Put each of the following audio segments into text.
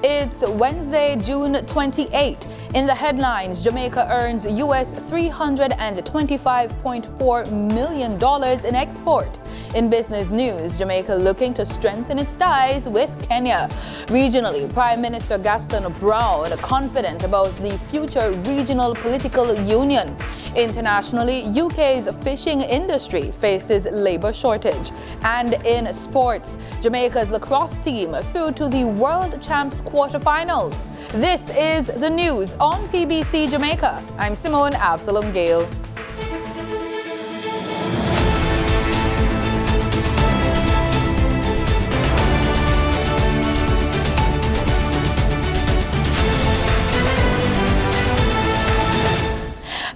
It's Wednesday, June 28. In the headlines, Jamaica earns US $325.4 million in export. In business news, Jamaica looking to strengthen its ties with Kenya. Regionally, Prime Minister Gaston Brown confident about the future regional political union. Internationally, UK's fishing industry faces labor shortage. And in sports, Jamaica's lacrosse team through to the World Champs quarterfinals. This is the news on PBC Jamaica. I'm Simone Absalom Gale.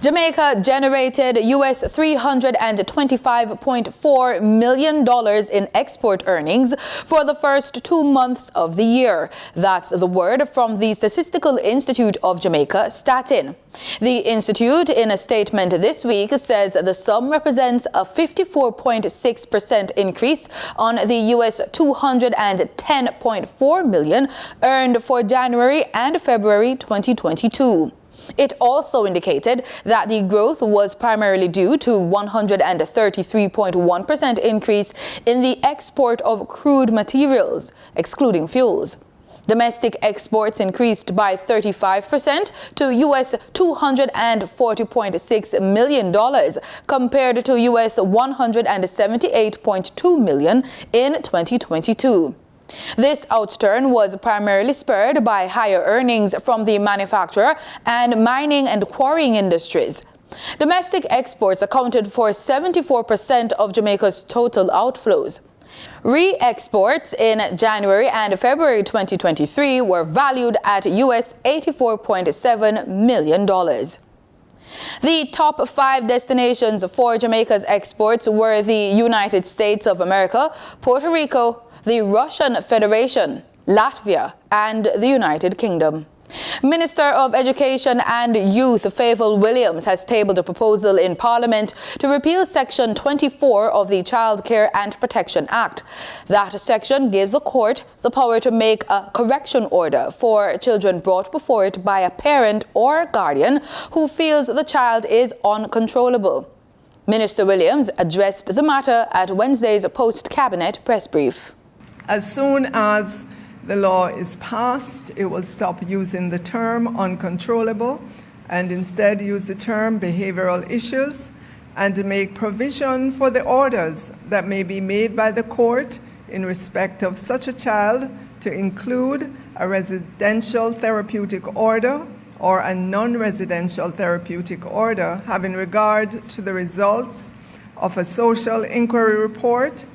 Jamaica generated US $325.4 million in export earnings for the first 2 months of the year. That's the word from the Statistical Institute of Jamaica, Statin. The institute, in a statement this week, says the sum represents a 54.6% increase on the US $210.4 million earned for January and February 2022. It also indicated that the growth was primarily due to 133.1% increase in the export of crude materials, excluding fuels. Domestic exports increased by 35% to US $240.6 million compared to US $178.2 million in 2022. This outturn was primarily spurred by higher earnings from the manufacturer and mining and quarrying industries. Domestic exports accounted for 74% of Jamaica's total outflows. Re-exports in January and February 2023 were valued at US $84.7 million. The top 5 destinations for Jamaica's exports were the United States of America, Puerto Rico, the Russian Federation, Latvia, and the United Kingdom. Minister of Education and Youth Favour Williams has tabled a proposal in Parliament to repeal Section 24 of the Child Care and Protection Act. That section gives the court the power to make a correction order for children brought before it by a parent or guardian who feels the child is uncontrollable. Minister Williams addressed the matter at Wednesday's post-cabinet press brief. As soon as the law is passed, it will stop using the term uncontrollable and instead use the term behavioral issues and to make provision for the orders that may be made by the court in respect of such a child to include a residential therapeutic order or a non-residential therapeutic order having regard to the results of a social inquiry report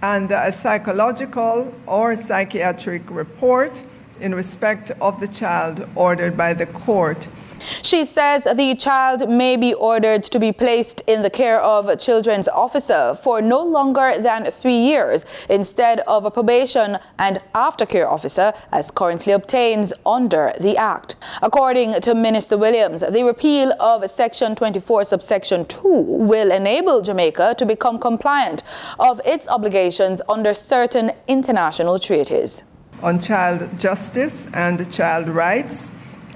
and a psychological or psychiatric report in respect of the child ordered by the court. She says the child may be ordered to be placed in the care of a children's officer for no longer than 3 years instead of a probation and aftercare officer as currently obtains under the Act. According to Minister Williams, the repeal of Section 24 subsection 2 will enable Jamaica to become compliant of its obligations under certain international treaties on child justice and child rights,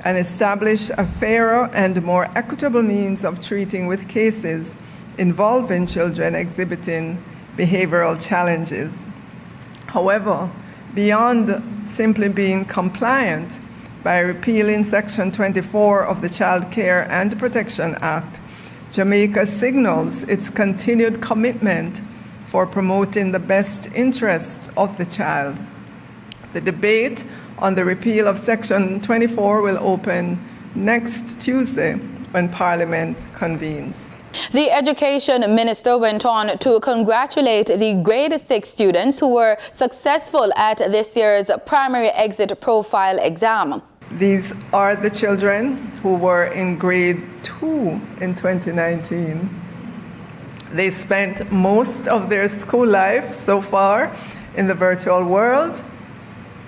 and establish a fairer and more equitable means of treating with cases involving children exhibiting behavioral challenges. However, beyond simply being compliant by repealing Section 24 of the Child Care and Protection Act, Jamaica signals its continued commitment for promoting the best interests of the child. The debate on the repeal of Section 24 will open next Tuesday when Parliament convenes. The Education Minister went on to congratulate the grade 6 students who were successful at this year's primary exit profile exam. These are the children who were in grade 2 in 2019. They spent most of their school life so far in the virtual world.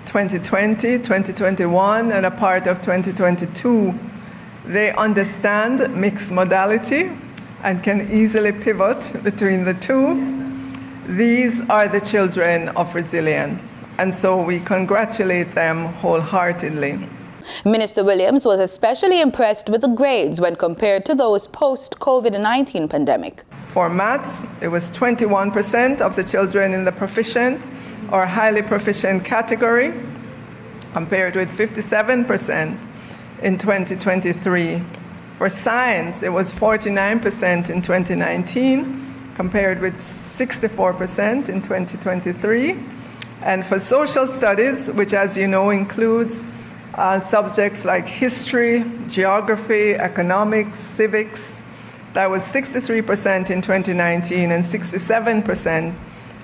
2020, 2021, and a part of 2022. They understand mixed modality and can easily pivot between the two. These are the children of resilience. and so we congratulate them wholeheartedly. Minister Williams was especially impressed with the grades when compared to those post-COVID-19 pandemic. For maths, it was 21% of the children in the proficient or highly proficient category, compared with 57% in 2023. For science, it was 49% in 2019, compared with 64% in 2023. And for social studies, which, as you know, includes subjects like history, geography, economics, civics, that was 63% in 2019 and 67%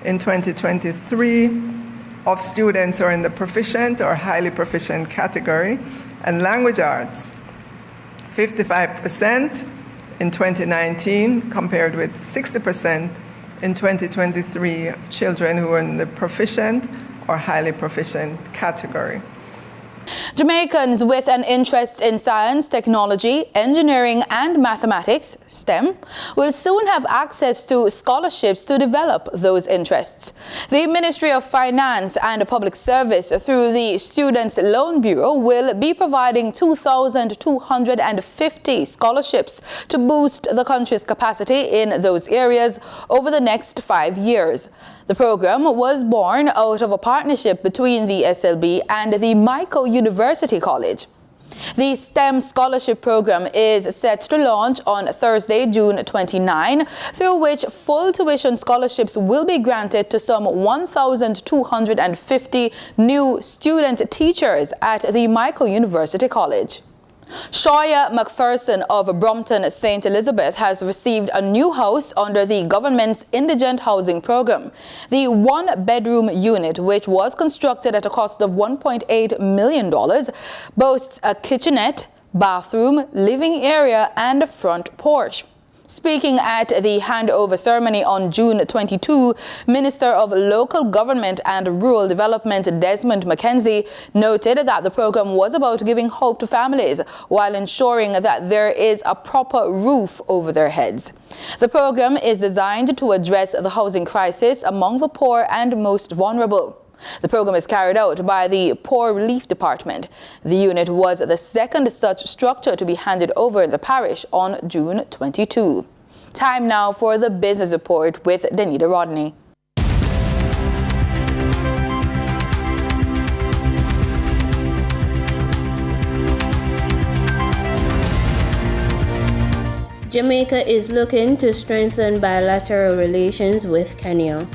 in 2023 of students who are in the proficient or highly proficient category. And language arts, 55% in 2019 compared with 60% in 2023 of children who are in the proficient or highly proficient category. Jamaicans with an interest in science, technology, engineering and mathematics, STEM, will soon have access to scholarships to develop those interests. The Ministry of Finance and Public Service through the Students' Loan Bureau will be providing 2,250 scholarships to boost the country's capacity in those areas over the next 5 years. The program was born out of a partnership between the SLB and the Jamaica University College. The STEM scholarship program is set to launch on Thursday, June 29, through which full tuition scholarships will be granted to some 1,250 new student teachers at the Jamaica University College. Shoya McPherson of Brompton St. Elizabeth has received a new house under the government's Indigent housing program. The one-bedroom unit, which was constructed at a cost of $1.8 million, boasts a kitchenette, bathroom, living area and a front porch. Speaking at the handover ceremony on June 22, Minister of Local Government and Rural Development Desmond McKenzie noted that the program was about giving hope to families while ensuring that there is a proper roof over their heads. The program is designed to address the housing crisis among the poor and most vulnerable. The program is carried out by the Poor Relief Department. The unit was the second such structure to be handed over in the parish on June 22. Time now for the business report with Danita Rodney. Jamaica is looking to strengthen bilateral relations with Kenya.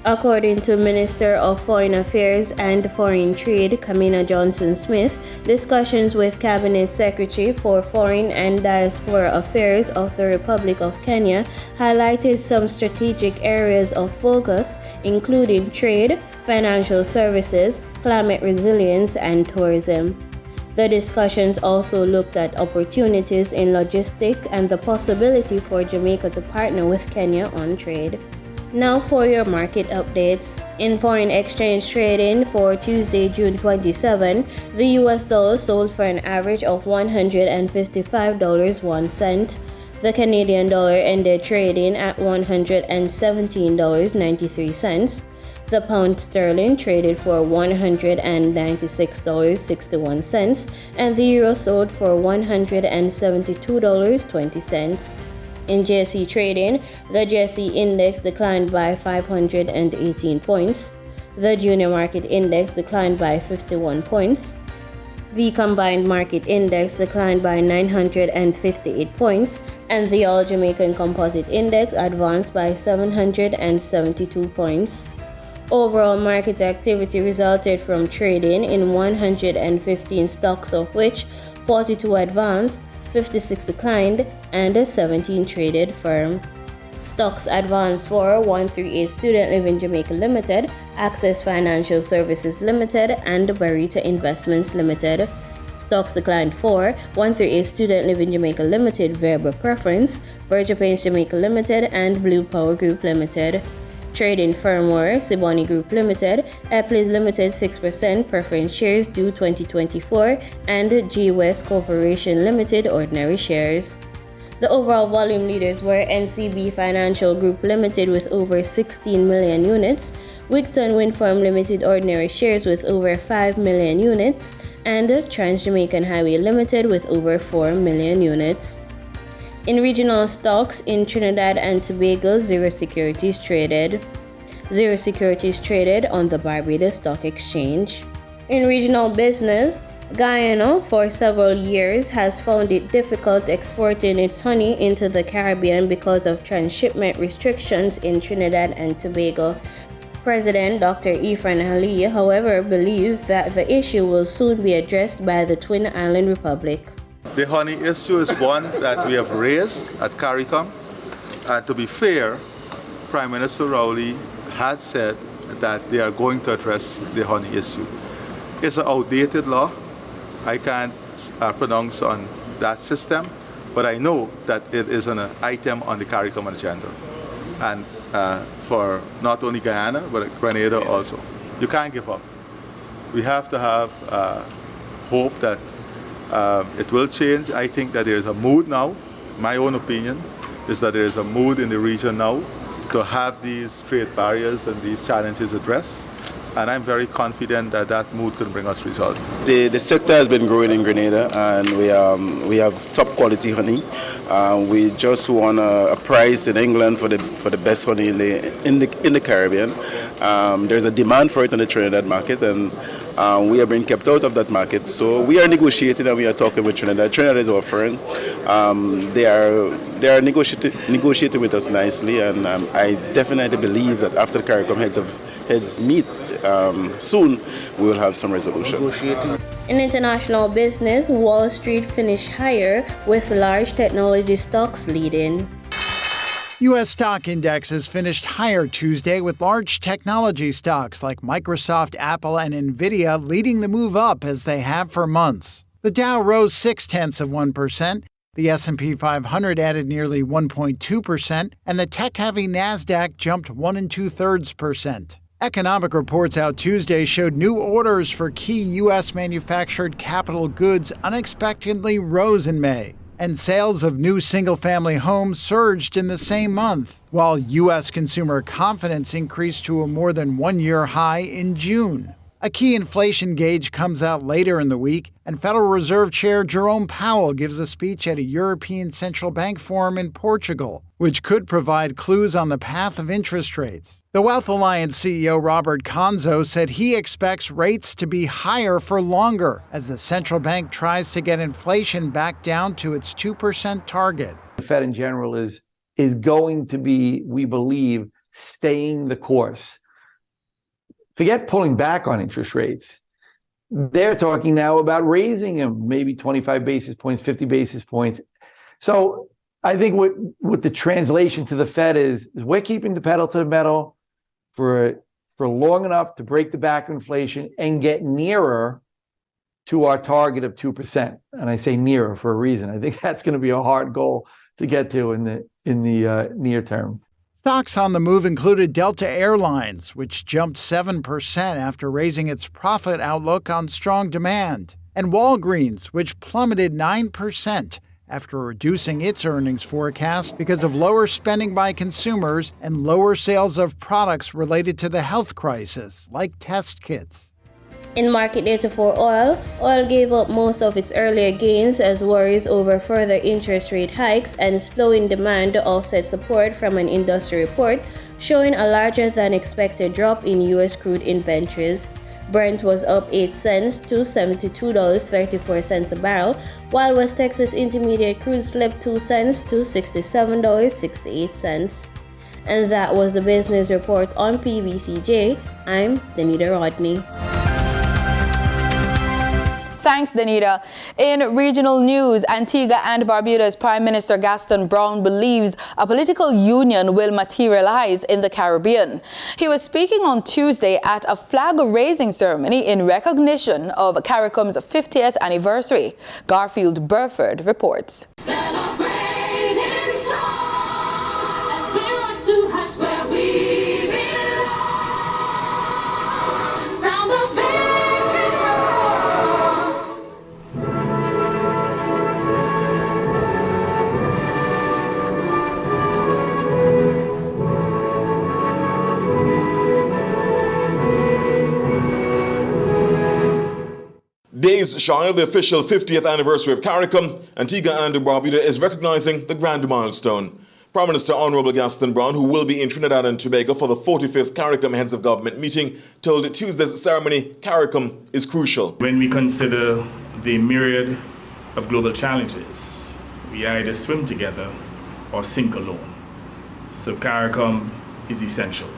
According to Minister of Foreign Affairs and Foreign Trade, Kamina Johnson-Smith, discussions with Cabinet Secretary for Foreign and Diaspora Affairs of the Republic of Kenya highlighted some strategic areas of focus, including trade, financial services, climate resilience, and tourism. The discussions also looked at opportunities in logistics and the possibility for Jamaica to partner with Kenya on trade. Now for your market updates. In foreign exchange trading for Tuesday, June 27, the US dollar sold for an average of $155.01. The Canadian dollar ended trading at $117.93. The pound sterling traded for $196.61, and the euro sold for $172.20. In JSE trading, the JSE index declined by 518 points. The junior market index declined by 51 points. The combined market index declined by 958 points, and the All Jamaican Composite Index advanced by 772 points. Overall market activity resulted from trading in 115 stocks, of which 42 advanced, 56 declined, and 17 traded firm. Stocks advanced for 138 Student Living Jamaica Limited, Access Financial Services Limited, and Barita Investments Limited. Stocks declined for 138 Student Living Jamaica Limited, Verba Preference, Berger Paints Jamaica Limited, and Blue Power Group Limited. Trading firm were Siboney Group Limited, Eplis Limited 6% preference shares due 2024, and G West Corporation Limited ordinary shares. The overall volume leaders were NCB Financial Group Limited with over 16 million units, Wigton Wind Farm Limited ordinary shares with over 5 million units, and Trans-Jamaican Highway Limited with over 4 million units. In regional stocks, in Trinidad and Tobago, zero securities traded. Zero securities traded on the Barbados Stock Exchange. In regional business, Guyana, for several years, has found it difficult exporting its honey into the Caribbean because of transshipment restrictions in Trinidad and Tobago. President Dr. Ifran Ali, however, believes that the issue will soon be addressed by the Twin Island Republic. The honey issue is one that we have raised at CARICOM, and to be fair, Prime Minister Rowley had said that they are going to address the honey issue. It's an outdated law. I can't pronounce on that system, but I know that it is an item on the CARICOM agenda, and for not only Guyana, but Grenada also. You can't give up. We have to have hope that it will change. I think that there is a mood now. My own opinion is that there is a mood in the region now to have these trade barriers and these challenges addressed. And I'm very confident that that mood can bring us results. The sector has been growing in Grenada, and we have top quality honey. We just won a prize in England for the best honey in the Caribbean. There's a demand for it in the Trinidad market, and we are being kept out of that market. So we are negotiating, and we are talking with Trinidad. Trinidad is offering. They are negotiating with us nicely, and I definitely believe that after the CARICOM heads meet soon, we will have some resolution. In international business, Wall Street finished higher with large technology stocks leading. U.S. stock indexes finished higher Tuesday with large technology stocks like Microsoft, Apple, and Nvidia leading the move up as they have for months. The Dow rose 0.6%, the S&P 500 added nearly 1.2%, and the tech-heavy Nasdaq jumped 1 2/3%. Economic reports out Tuesday showed new orders for key U.S. manufactured capital goods unexpectedly rose in May, and sales of new single-family homes surged in the same month, while U.S. consumer confidence increased to a more than one-year high in June. A key inflation gauge comes out later in the week, and Federal Reserve Chair Jerome Powell gives a speech at a European Central Bank forum in Portugal, which could provide clues on the path of interest rates. The Wealth Alliance CEO Robert Conzo said he expects rates to be higher for longer as the central bank tries to get inflation back down to its 2% target. The Fed in general is going to be, we believe, staying the course. Forget pulling back on interest rates. They're talking now about raising them, maybe 25 basis points, 50 basis points. So I think what the translation to the Fed is we're keeping the pedal to the metal for long enough to break the back of inflation and get nearer to our target of 2%. And I say nearer for a reason. I think that's going to be a hard goal to get to in the near term. Stocks on the move included Delta Airlines, which jumped 7% after raising its profit outlook on strong demand, and Walgreens, which plummeted 9% after reducing its earnings forecast because of lower spending by consumers and lower sales of products related to the health crisis, like test kits. In market data for oil, oil gave up most of its earlier gains as worries over further interest rate hikes and slowing demand offset support from an industry report showing a larger than expected drop in U.S. crude inventories. Brent was up 8 cents to $72.34 a barrel, while West Texas Intermediate crude slipped 2 cents to $67.68. And that was the business report on PBCJ. I'm Danita Rodney. Thanks, Danita. In regional news, Antigua and Barbuda's Prime Minister Gaston Brown believes a political union will materialize in the Caribbean. He was speaking on Tuesday at a flag-raising ceremony in recognition of CARICOM's 50th anniversary. Garfield Burford reports. Days shy of the official 50th anniversary of CARICOM, Antigua and Barbuda is recognizing the grand milestone. Prime Minister Honorable Gaston Brown, who will be in Trinidad and Tobago for the 45th CARICOM Heads of Government meeting, told Tuesday's ceremony CARICOM is crucial. When we consider the myriad of global challenges, we either swim together or sink alone. So CARICOM is essential.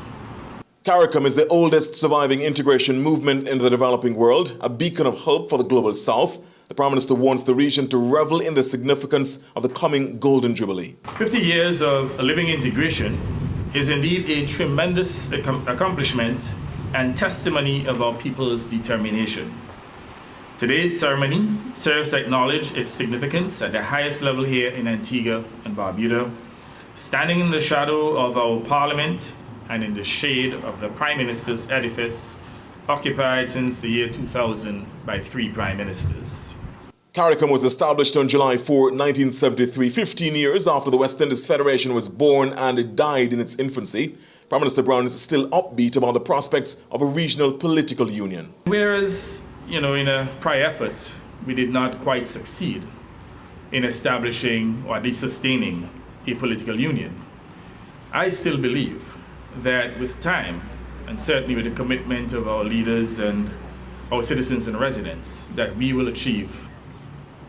CARICOM is the oldest surviving integration movement in the developing world, a beacon of hope for the global south. The Prime Minister wants the region to revel in the significance of the coming Golden Jubilee. 50 years of living integration is indeed a tremendous accomplishment and testimony of our people's determination. Today's ceremony serves to acknowledge its significance at the highest level here in Antigua and Barbuda, standing in the shadow of our Parliament and in the shade of the Prime Minister's edifice, occupied since the year 2000 by 3 Prime Ministers. CARICOM was established on July 4, 1973, 15 years after the West Indies Federation was born and died in its infancy. Prime Minister Brown is still upbeat about the prospects of a regional political union. Whereas, in a prior effort, we did not quite succeed in establishing or at least sustaining a political union, I still believe that with time, and certainly with the commitment of our leaders and our citizens and residents, that we will achieve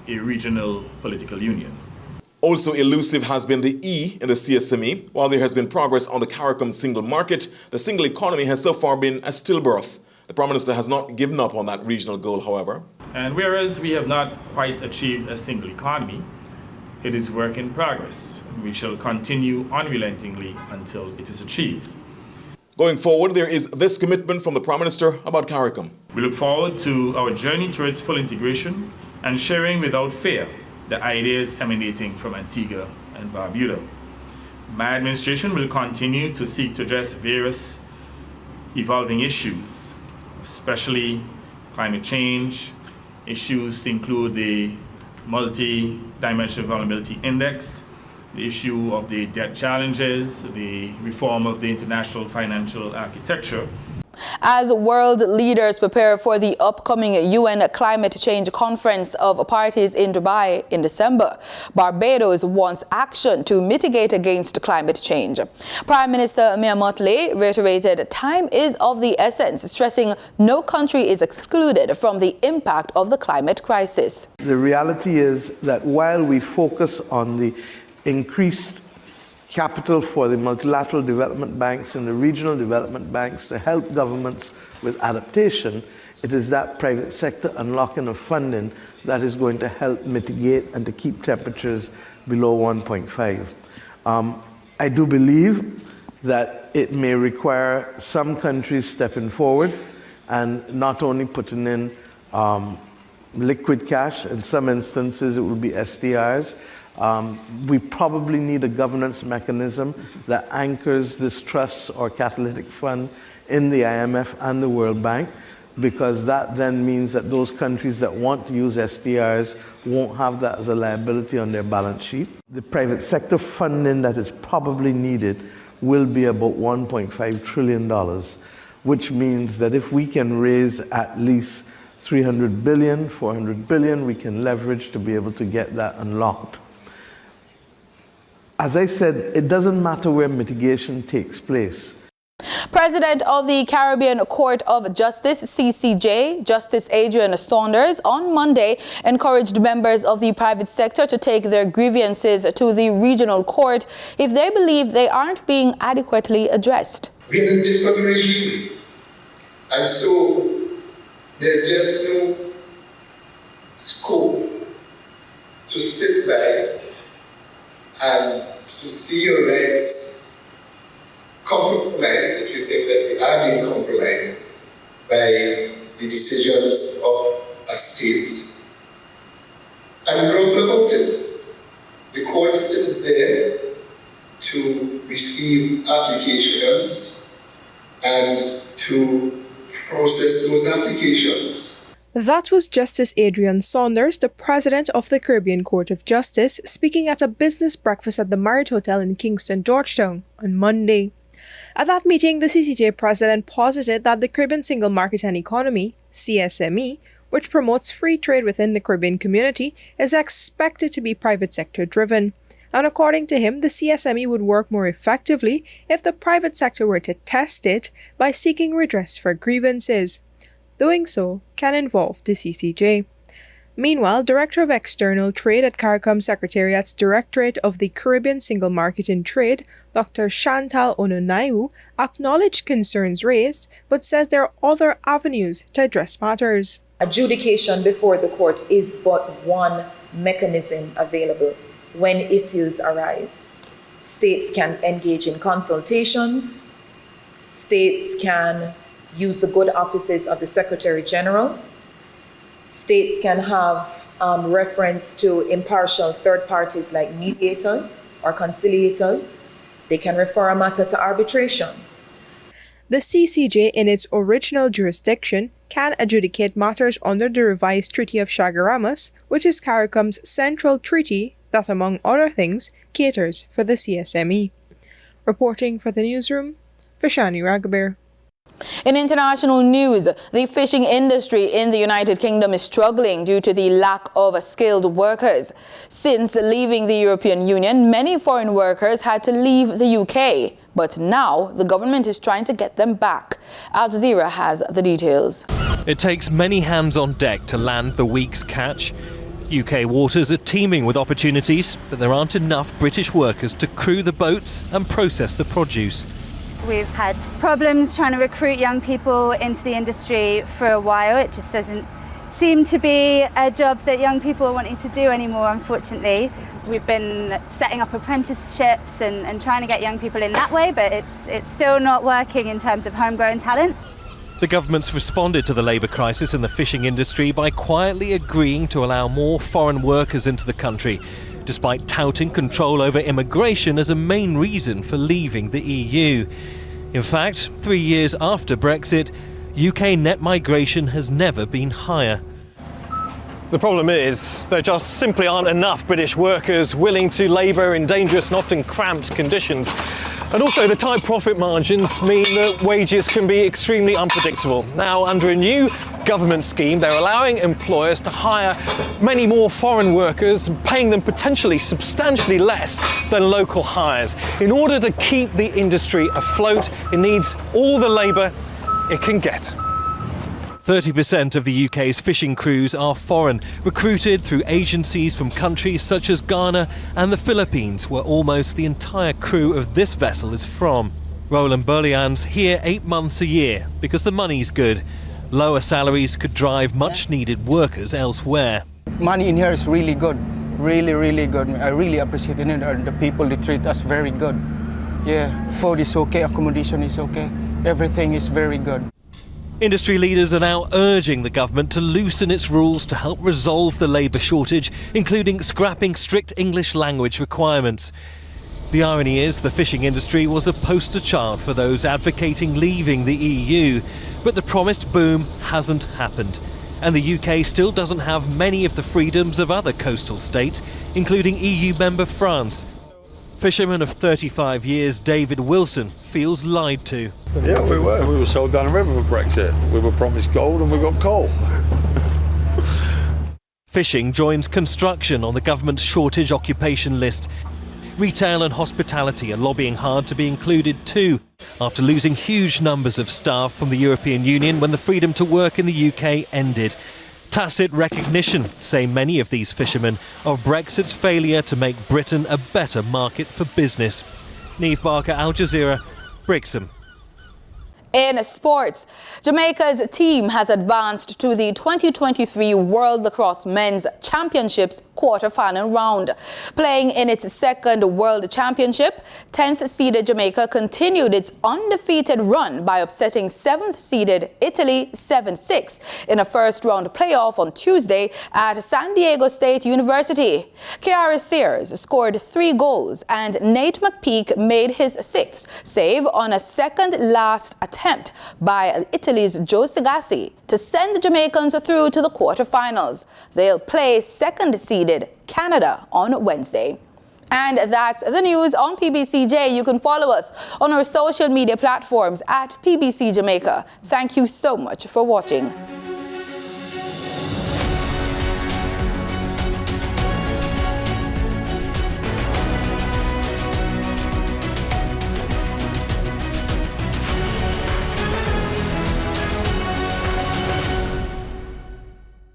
a regional political union. Also elusive has been the E in the CSME. While there has been progress on the CARICOM single market, the single economy has so far been a stillbirth. The Prime Minister has not given up on that regional goal, however. And whereas we have not quite achieved a single economy, it is work in progress. We shall continue unrelentingly until it is achieved. Going forward, there is this commitment from the Prime Minister about CARICOM. We look forward to our journey towards full integration and sharing without fear the ideas emanating from Antigua and Barbuda. My administration will continue to seek to address various evolving issues, especially climate change, issues to include the multi-dimensional vulnerability index, the issue of the debt challenges, the reform of the international financial architecture. As world leaders prepare for the upcoming UN Climate Change Conference of Parties in Dubai in December, Barbados wants action to mitigate against climate change. Prime Minister Mia Mottley reiterated time is of the essence, stressing no country is excluded from the impact of the climate crisis. The reality is that while we focus on the increased capital for the multilateral development banks and the regional development banks to help governments with adaptation, it is that private sector unlocking of funding that is going to help mitigate and to keep temperatures below 1.5. I do believe that it may require some countries stepping forward and not only putting in liquid cash. In some instances it will be SDRs. We probably need a governance mechanism that anchors this trust or catalytic fund in the IMF and the World Bank, because that then means that those countries that want to use SDRs won't have that as a liability on their balance sheet. The private sector funding that is probably needed will be about $1.5 trillion, which means that if we can raise at least 300 billion, 400 billion, we can leverage to be able to get that unlocked. As I said, it doesn't matter where mitigation takes place. President of the Caribbean Court of Justice, CCJ, Justice Adrian Saunders, on Monday encouraged members of the private sector to take their grievances to the regional court if they believe they aren't being adequately addressed. We're in a different regime, and so there's just no scope to sit by and to see your rights compromised if you think that they are being compromised by the decisions of a state, and grumble about it. The court is there to receive applications and to process those applications. That was Justice Adrian Saunders, the president of the Caribbean Court of Justice, speaking at a business breakfast at the Marriott Hotel in Kingston, Georgetown, on Monday. At that meeting, the CCJ president posited that the Caribbean Single Market and Economy, CSME, which promotes free trade within the Caribbean community, is expected to be private sector driven. And according to him, the CSME would work more effectively if the private sector were to test it by seeking redress for grievances. Doing so can involve the CCJ. Meanwhile, Director of External Trade at CARICOM Secretariat's Directorate of the Caribbean Single Market in Trade, Dr. Chantal Ononaiu, acknowledged concerns raised, but says there are other avenues to address matters. Adjudication before the court is but one mechanism available when issues arise. States can engage in consultations. States can use the good offices of the Secretary General. States can have reference to impartial third parties like mediators or conciliators. They can refer a matter to arbitration. The CCJ, in its original jurisdiction, can adjudicate matters under the revised Treaty of Chaguaramas, which is CARICOM's central treaty that, among other things, caters for the CSME. Reporting for the newsroom, Vishani Raghaber. In international news, the fishing industry in the United Kingdom is struggling due to the lack of skilled workers. Since leaving the European Union, many foreign workers had to leave the UK. But now the government is trying to get them back. Al Jazeera has the details. It takes many hands on deck to land the week's catch. UK waters are teeming with opportunities, but there aren't enough British workers to crew the boats and process the produce. We've had problems trying to recruit young people into the industry for a while. It just doesn't seem to be a job that young people are wanting to do anymore, unfortunately. We've been setting up apprenticeships and trying to get young people in that way, but it's still not working in terms of homegrown talent. The government's responded to the labour crisis in the fishing industry by quietly agreeing to allow more foreign workers into the country, despite touting control over immigration as a main reason for leaving the EU. In fact, 3 years after Brexit, UK net migration has never been higher. The problem is there just simply aren't enough British workers willing to labour in dangerous and often cramped conditions. And also the tight profit margins mean that wages can be extremely unpredictable. Now, under a new government scheme, they're allowing employers to hire many more foreign workers, paying them potentially substantially less than local hires. In order to keep the industry afloat, it needs all the labour it can get. 30% of the UK's fishing crews are foreign, recruited through agencies from countries such as Ghana and the Philippines, where almost the entire crew of this vessel is from. Roland Berlian's here 8 months a year because the money's good. Lower salaries could drive much needed workers elsewhere. Money in here is really good, really good. I really appreciate it, and the people, they treat us very good. Yeah, food is okay, accommodation is okay, everything is very good. Industry leaders are now urging the government to loosen its rules to help resolve the labour shortage, including scrapping strict English language requirements. The irony is the fishing industry was a poster child for those advocating leaving the EU, but the promised boom hasn't happened. And the UK still doesn't have many of the freedoms of other coastal states, including EU member France. Fisherman of 35 years, David Wilson, feels lied to. Yeah, we were sold down the river with Brexit. We were promised gold and we got coal. Fishing joins construction on the government's shortage occupation list. Retail and hospitality are lobbying hard to be included too, after losing huge numbers of staff from the European Union when the freedom to work in the UK ended. Tacit recognition, say many of these fishermen, of Brexit's failure to make Britain a better market for business. Neve Barker, Al Jazeera, Brixham. In sports, Jamaica's team has advanced to the 2023 World Lacrosse Men's Championships quarter-final round. Playing in its second World Championship, 10th-seeded Jamaica continued its undefeated run by upsetting 7th-seeded Italy 7-6 in a first-round playoff on Tuesday at San Diego State University. Kiara Sears scored 3 goals and Nate McPeak made his 6th save on a second-last attempt by Italy's Joe Segassi to send the Jamaicans through to the quarterfinals. They'll play second-seeded Canada on Wednesday. And that's the news on PBCJ. You can follow us on our social media platforms at PBCJamaica. Thank you so much for watching.